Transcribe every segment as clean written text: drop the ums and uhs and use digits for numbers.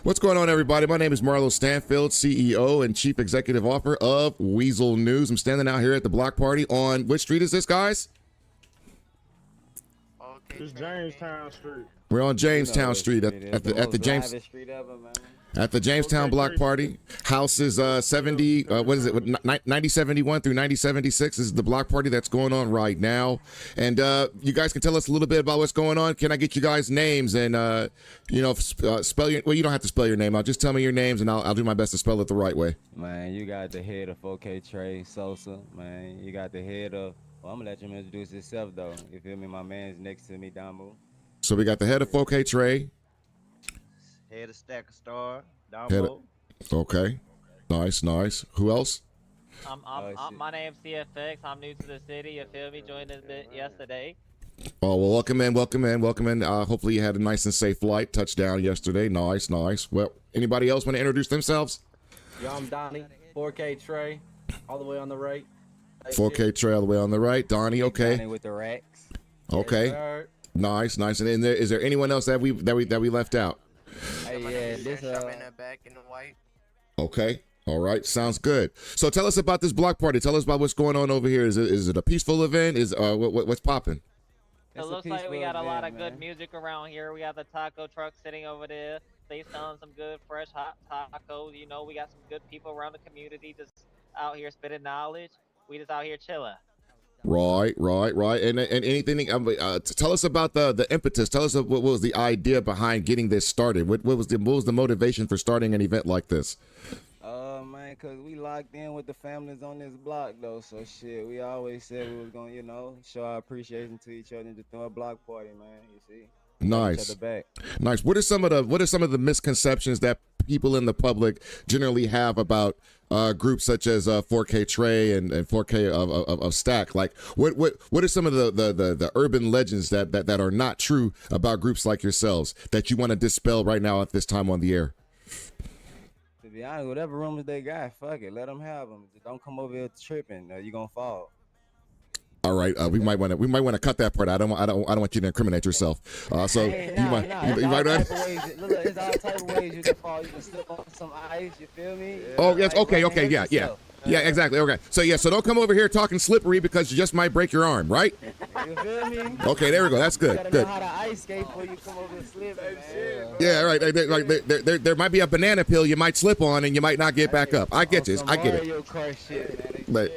What's going on, everybody? My name is Marlo Stanfield, CEO and Chief Executive Officer of Weasel News. I'm standing out here at the block party on, which street is this, guys? It's Jamestown Street. We're on Jamestown Street at the Jamestown block party. House is 70, what is it, 9071 through 9076 is the block party that's going on right now. And you guys can tell us a little bit about what's going on. Can I get you guys' names and, spell your, well, you don't have to spell your name. I'll just tell me your names and I'll do my best to spell it the right way. Man, you got the head of 4K Trey Sosa, man. You got the head of, well, I'm gonna let him introduce himself though. You feel me? My man's next to me, Damu. So we got the head of 4K Trey. Head of Stacker Star, Damu. Okay, nice. Who else? My name's CFX. I'm new to the city. You feel me? Joined this bit yesterday. Oh, well, welcome in. Hopefully you had a nice and safe flight, touchdown yesterday. Nice. Well, anybody else want to introduce themselves? Yo, I'm Donnie, 4K Trey, all the way on the right. 4K Trey all the way on the right. Donnie, okay. Donnie with the racks. Okay. Yes, Nice. And then is there anyone else that we left out? hey, yeah, this in the back in the white. Okay. All right. Sounds good. So tell us about this block party. Tell us about what's going on over here. Is it a peaceful event? Is what's popping? It looks like we got a lot of good music around here. We got the taco truck sitting over there. They selling some good fresh hot tacos. You know, we got some good people around the community just out here spitting knowledge. We just out here chilling. Right. And anything? Tell us about the impetus. Tell us what was the idea behind getting this started. What was the motivation for starting an event like this? Man, cause we locked in with the families on this block though. So shit, we always said we was gonna, show our appreciation to each other and just throw a block party, man. You see. Nice. What are some of the misconceptions that people in the public generally have about groups such as 4K Trey and 4K of Stack? Like, what are some of the urban legends that are not true about groups like yourselves that you want to dispel right now at this time on the air? To be honest, whatever rumors they got, fuck it, let them have them. Just don't come over here tripping. You're gonna fall. All right, we might want to cut that part. I don't want you to incriminate yourself. So hey, you might There's all type of ways you can fall. You can slip on some ice. You feel me? Oh yes, okay, yeah, exactly. Okay, so don't come over here talking slippery because you just might break your arm, right? You feel me? Okay, there we go. That's good. You gotta know how to ice skate before you come over and slip, man. Yeah, right. There might be a banana peel you might slip on and you might not get back up. I get you. I get it. But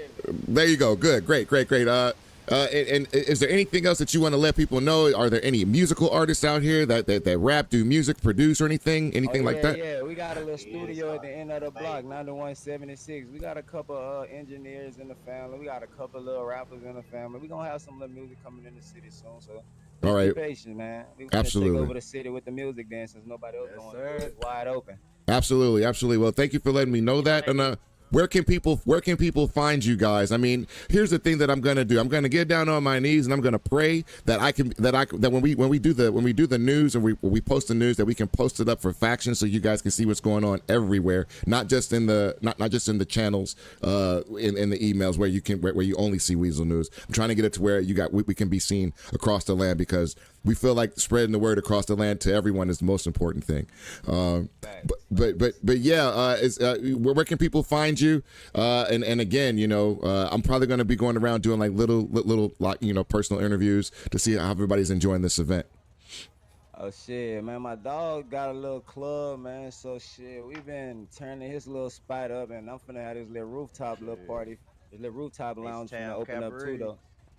there you go. Good. Great. And is there anything else that you want to let people know? Are there any musical artists out here that rap, do music, produce, or anything like that? Yeah, we got a little studio at the end of the block, 9176. We got a couple engineers in the family. We got a couple little rappers in the family. We gonna have some little music coming in the city soon. So all right, be patient, man. We absolutely take over the city with the music then, since nobody else going. It's wide open. Absolutely. Well, thank you for letting me know that. And where can people find you guys? I mean, here's the thing that I'm gonna do. I'm gonna get down on my knees and I'm gonna pray that when we do the news and we post the news, that we can post it up for faction so you guys can see what's going on everywhere, not just in the channels, in the emails where you only see Weasel News. I'm trying to get it to where we can be seen across the land, because we feel like spreading the word across the land to everyone is the most important thing. But yeah, where can people find you? And again, I'm probably going to be going around doing like little personal interviews to see how everybody's enjoying this event. Oh shit, man, my dog got a little club, man. So shit, we've been turning his little spot up, and I'm finna have this little rooftop party, this little rooftop lounge finna open up too though.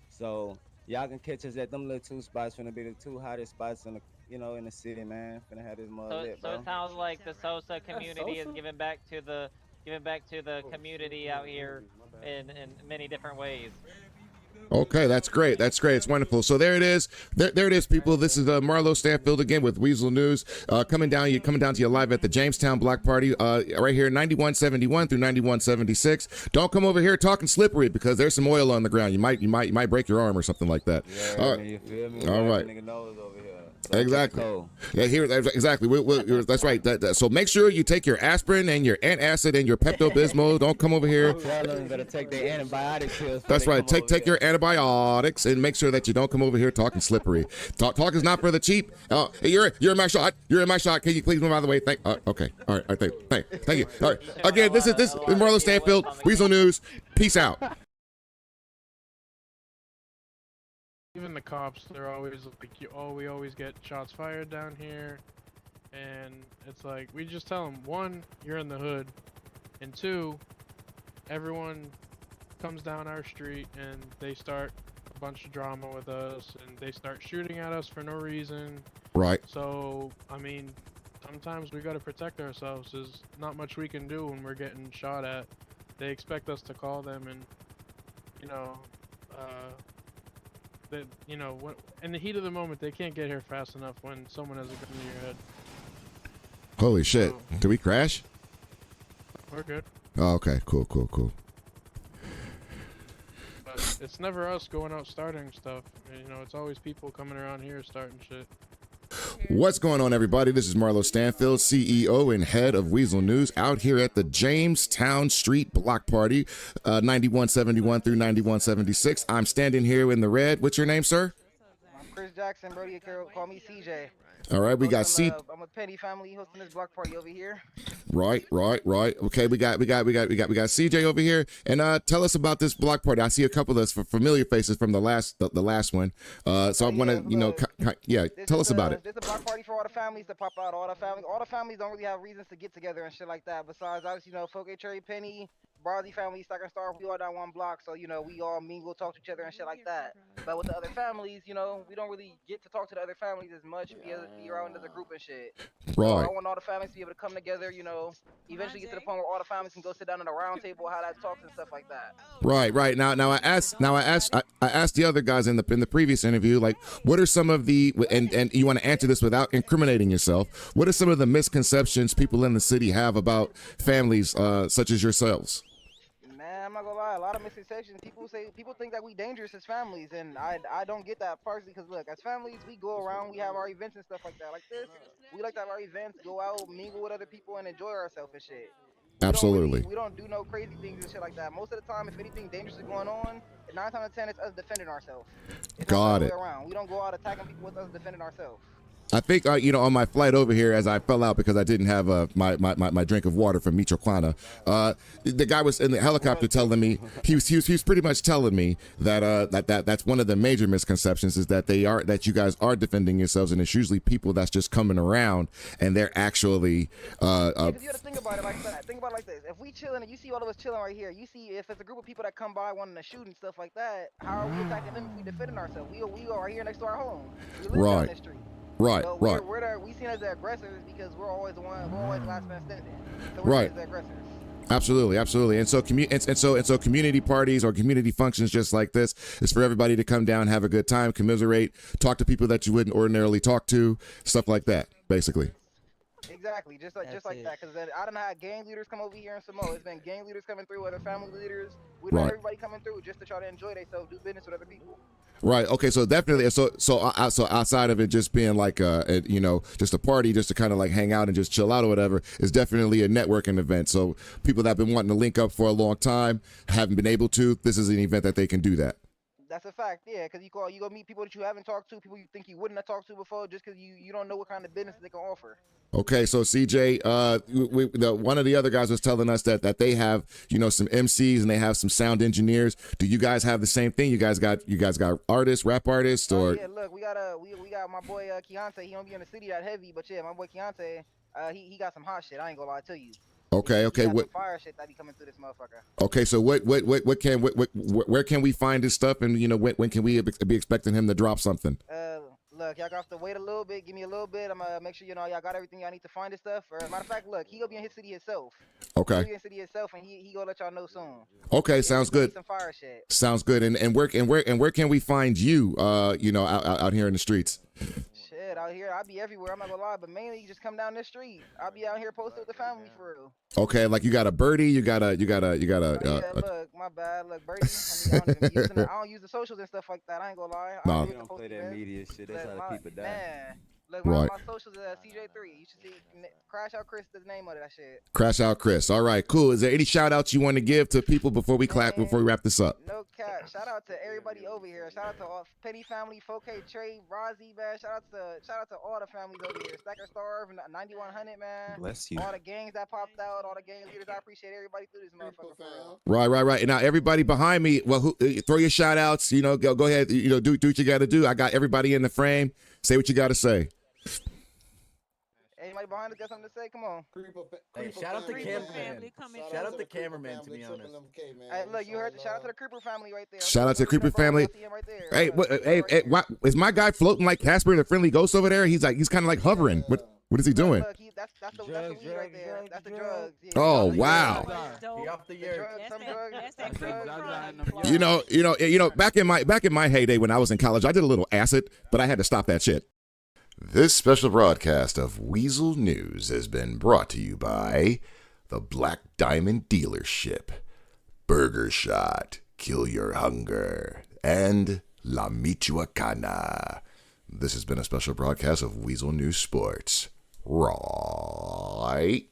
So y'all can catch us at them little two spots. Finna be the two hottest spots in the in the city, man. Finna have this mother lit, bro. So it sounds like the Sosa community is giving back to the community out here in many different ways. Okay, that's great. It's wonderful. So there it is. There it is, people. This is Marlo Stanfield again with Weasel News, coming down to you live at the Jamestown block party, right here, 9171 through 9176. Don't come over here talking slippery, because there's some oil on the ground. You might break your arm or something like that. Yeah, you feel me? All right. Nigga knows over here. Exactly. Yeah, here exactly. That's right. So make sure you take your aspirin and your antacid and your Pepto-Bismol. Don't come over here. Tell them better take their antibiotic pills. That's right. Take your antibiotics and make sure that you don't come over here talking slippery. Talk is not for the cheap. You're in my shot. You're in my shot. Can you please move out of the way? Okay. All right. Thank you. All right. Again, this is Marlo Stanfield, Weasel News. Peace out. Even the cops, they're always like, we always get shots fired down here, and it's like, we just tell them, one, you're in the hood, and two, everyone comes down our street and they start a bunch of drama with us, and they start shooting at us for no reason. Right. So, I mean, sometimes we gotta protect ourselves. There's not much we can do when we're getting shot at. They expect us to call them and, that, in the heat of the moment, they can't get here fast enough when someone has a gun to your head. Holy shit. Did we crash? We're good. Oh, okay. Cool. But it's never us going out starting stuff. It's always people coming around here starting shit. What's going on, everybody? This is Marlo Stanfield, CEO and head of Weasel News, out here at the Jamestown Street Block Party, 9171 through 9176. I'm standing here in the red. What's your name, sir? I'm Chris Jackson, Brody. Call me CJ. All right, we got I'm with Penny family hosting this block party over here. Right. Okay, we got CJ over here, and tell us about this block party. I see a couple of familiar faces from the last one. So I want to, tell us about it. This is a block party for all the families that pop out. All the families don't really have reasons to get together and shit like that. Besides, obviously, Folk Cherry, Penny, Brody family, Stack and Star, we all down one block, so we all mingle, talk to each other and shit like that. But with the other families, we don't really get to talk to the other families as much because you're out as a group and shit. Right. So I want all the families to be able to come together, eventually get to the point where all the families can go sit down at a round table, have that talks and stuff like that. Right. Now I asked the other guys in the previous interview, like, what are some of the and you want to answer this without incriminating yourself? What are some of the misconceptions people in the city have about families such as yourselves? I'm not gonna lie, a lot of misconceptions. People think that we dangerous as families, and I don't get that personally, because look, as families, we go around, we have our events and stuff like that. Like this, we like to have our events, go out, mingle with other people, and enjoy ourselves and shit. Absolutely. We don't do no crazy things and shit like that. Most of the time, if anything dangerous is going on, 9 times out of 10, it's us defending ourselves. Got it. We don't go out attacking people with us defending ourselves. I think, on my flight over here, as I fell out because I didn't have my drink of water from Michoacana, the guy was in the helicopter telling me, he was pretty much telling me that's one of the major misconceptions, is that that you guys are defending yourselves, and it's usually people that's just coming around and they're actually. You gotta think about it like that. Think about it like this: if we chilling and you see all of us chilling right here, you see if it's a group of people that come by wanting to shoot and stuff like that, how are we attacking them if we defending ourselves? We are right here next to our home. We live down the street. Right, so right. We seen as the aggressors because we're always the last man standing. So right. The aggressors. Absolutely. And so community parties or community functions just like this is for everybody to come down, have a good time, commiserate, talk to people that you wouldn't ordinarily talk to, stuff like that, basically. Exactly, just like that. Because I don't know how gang leaders come over here in Samoa. It's been gang leaders coming through, other family leaders. We don't have everybody coming through just to try to enjoy themselves, do business with other people. Right. Okay. So definitely. So outside of it just being like just a party, just to kind of like hang out and just chill out or whatever, is definitely a networking event. So people that have been wanting to link up for a long time haven't been able to. This is an event that they can do that. That's a fact, yeah, because you go meet people that you haven't talked to, people you think you wouldn't have talked to before, just because you don't know what kind of business they can offer. Okay, so CJ, one of the other guys was telling us that they have some MCs and they have some sound engineers. Do you guys have the same thing? You guys got artists, rap artists, or? Yeah, look, we got my boy Keontae. He don't be in the city that heavy, but yeah, my boy Keontae, he got some hot shit. I ain't gonna lie to you. Okay. What fire shit that be coming through this motherfucker? Okay, so where can we find his stuff, and when can we be expecting him to drop something? Look, y'all got to wait a little bit. Give me a little bit. I'm gonna make sure y'all got everything y'all need to find this stuff. Or matter of fact, look, he gonna be in his city himself. Okay. He'll be in his city himself, and he gonna let y'all know soon. Okay, sounds good. Some fire shit. Sounds good. And where can we find you? Out here in the streets? Shit, out here. I be everywhere. I'm not gonna lie, but mainly you just come down this street. I be out here posted with the family for real. Okay, like you got a birdie, you got a. Yeah, look, my bad. Look, Birdie. I don't even be using it. I don't use the socials and stuff like that. I ain't gonna lie. Nah. We don't play that media shit. That's how the people die. Man, look, Right. my socials is CJ3. You should see Crash Out Chris. The name of that shit. Crash Out Chris. All right, cool. Is there any shout outs you want to give to people before we wrap this up? No cap. Shout out to everybody over here. Shout out to all Penny family, 4K Trey, Rozzy, man. Shout out to all the families over here. Stacker Star, 9100, man. Bless you. All the gangs that popped out, all the gang leaders. I appreciate everybody through this motherfucker. For real. Right. And now everybody behind me, well, throw your shout outs. Go ahead. Do what you got to do. I got everybody in the frame. Say what you got to say. Anybody behind us got something to say? Come on. Hey, shout out the cameraman. Shout out the cameraman, to be honest. Hey, look, you heard the shout out to the Creeper family right there. Shout out to the Creeper family. Right there. Hey, what is my guy floating like Casper the Friendly Ghost over there? He's kind of like hovering. What is he doing? Look, that's the weed right there. That's the drugs. Yeah. Oh wow. He off the year. Back in my heyday when I was in college, I did a little acid, but I had to stop that shit. This special broadcast of Weasel News has been brought to you by the Black Diamond Dealership, Burger Shot, Kill Your Hunger, and La Michoacana. This has been a special broadcast of Weasel News Sports. Right.